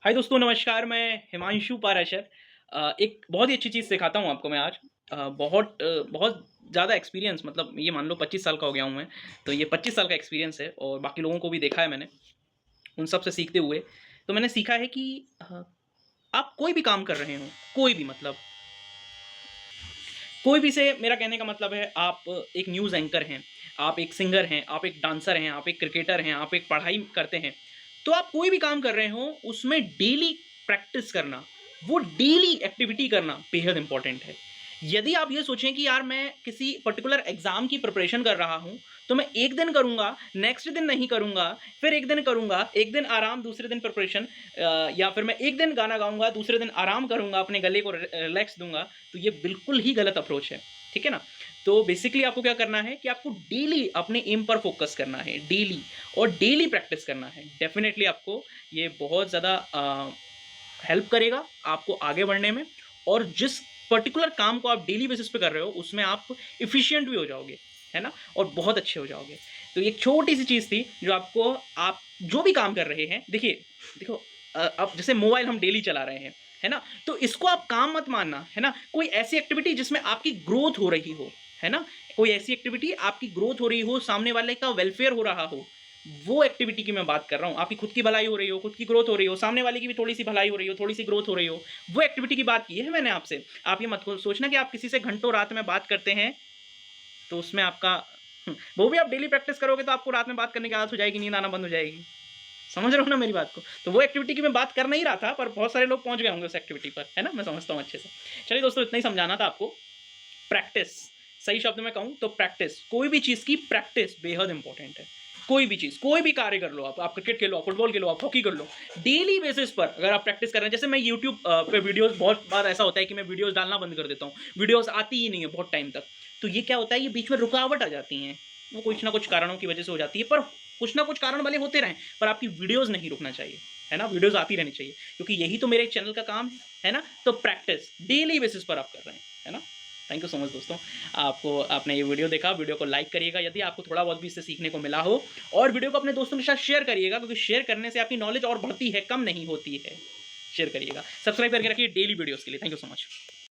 हाय दोस्तों, नमस्कार। मैं हिमांशु पाराशर। एक बहुत ही अच्छी चीज़ सिखाता हूँ आपको मैं आज। बहुत ज़्यादा एक्सपीरियंस, मतलब ये मान लो 25 साल का हो गया हूँ मैं। तो ये 25 साल का एक्सपीरियंस है और बाकी लोगों को भी देखा है मैंने, उन सब से सीखते हुए। तो मैंने सीखा है कि आप कोई भी काम कर रहे हो, कोई भी मतलब कोई भी से मेरा कहने का मतलब है, आप एक न्यूज़ एंकर हैं, आप एक सिंगर हैं, आप एक डांसर हैं, आप एक क्रिकेटर हैं, आप एक पढ़ाई करते हैं। तो आप कोई भी काम कर रहे हो, उसमें डेली प्रैक्टिस करना, वो डेली एक्टिविटी करना बेहद इंपॉर्टेंट है। यदि आप ये सोचें कि यार मैं किसी पर्टिकुलर एग्ज़ाम की प्रिपरेशन कर रहा हूँ, तो मैं 1 दिन करूँगा, नेक्स्ट दिन नहीं करूँगा, फिर 1 दिन करूँगा, 1 दिन आराम, दूसरे दिन प्रिपरेशन, या फिर मैं 1 दिन गाना गाऊँगा, दूसरे दिन आराम करूँगा, अपने गले को रिलैक्स दूँगा, तो ये बिल्कुल ही गलत अप्रोच है, ठीक है ना? तो बेसिकली आपको क्या करना है कि आपको डेली अपने एम पर फ़ोकस करना है, डेली, और डेली प्रैक्टिस करना है। डेफ़िनेटली आपको ये बहुत ज़्यादा हेल्प करेगा आपको आगे बढ़ने में, और जिस पर्टिकुलर काम को आप डेली बेसिस पे कर रहे हो, उसमें आप एफ़िशिएंट भी हो जाओगे, है ना? और बहुत अच्छे हो जाओगे। तो ये छोटी-सी चीज़ थी जो आपको, आप जो भी काम कर रहे हैं, देखिए, देखो, अब जैसे मोबाइल हम डेली चला रहे हैं, है ना? तो इसको आप काम मत मानना, है ना? कोई ऐसी एक्टिविटी जिसमें आपकी ग्रोथ हो रही हो, है ना? कोई ऐसी एक्टिविटी आपकी ग्रोथ हो रही हो, सामने वाले का वेलफेयर हो रहा हो, वो एक्टिविटी की मैं बात कर रहा हूँ। आपकी खुद की भलाई हो रही हो, खुद की ग्रोथ हो रही हो, सामने वाले की भी थोड़ी-सी भलाई हो रही हो, थोड़ी-सी ग्रोथ हो रही हो, वो एक्टिविटी की बात की है मैंने आपसे। आप ये मत सोचना कि आप किसी से घंटों रात में बात करते हैं, तो उसमें आपका वो भी आप डेली प्रैक्टिस करोगे तो आपको रात में बात करने की आदत हो जाएगी, नींद आना बंद हो जाएगी। समझ रहे हो ना मेरी बात को? तो वो एक्टिविटी की मैं बात कर नहीं रहा था, पर बहुत सारे लोग पहुँच गए होंगे उस एक्टिविटी पर, है ना? मैं समझता हूँ अच्छे से। चलिए दोस्तों, इतना ही समझाना था आपको। प्रैक्टिस, सही शब्द में कहूँ तो प्रैक्टिस, कोई भी चीज़ की प्रैक्टिस बेहद इंपॉर्टेंट है। कोई भी चीज़, कोई भी कार्य कर लो आप क्रिकेट खेलो, आप फुटबॉल खेलो, आप हॉकी कर लो। डेली बेसिस पर अगर आप प्रैक्टिस कर रहे हैं, जैसे मैं यूट्यूब पे वीडियोज़, बहुत बार ऐसा होता है कि मैं वीडियोज़ डालना बंद कर देता हूँ। वीडियोज़ आती ही नहीं है बहुत टाइम तक। तो ये क्या होता है, ये बीच में रुकावट आ जाती हैं। वो कुछ ना कुछ कारणों की वजह से हो जाती है, पर कुछ ना कुछ कारण भले होते रहें, पर आपकी वीडियोज़ नहीं रुकना चाहिए, है ना? वीडियोज़ आती रहनी चाहिए, क्योंकि यही तो मेरे चैनल का काम है ना? तो प्रैक्टिस डेली बेसिस पर आप कर रहे हैं, है ना? थैंक यू सो मच दोस्तों। आपने ये वीडियो देखा, वीडियो को लाइक करिएगा यदि आपको थोड़ा बहुत भी इससे सीखने को मिला हो, और वीडियो को अपने दोस्तों के साथ शेयर करिएगा, क्योंकि शेयर करने से आपकी नॉलेज और बढ़ती है, कम नहीं होती है। शेयर करिएगा, सब्सक्राइब करके रखिए डेली वीडियोज़ के लिए। Thank you so much.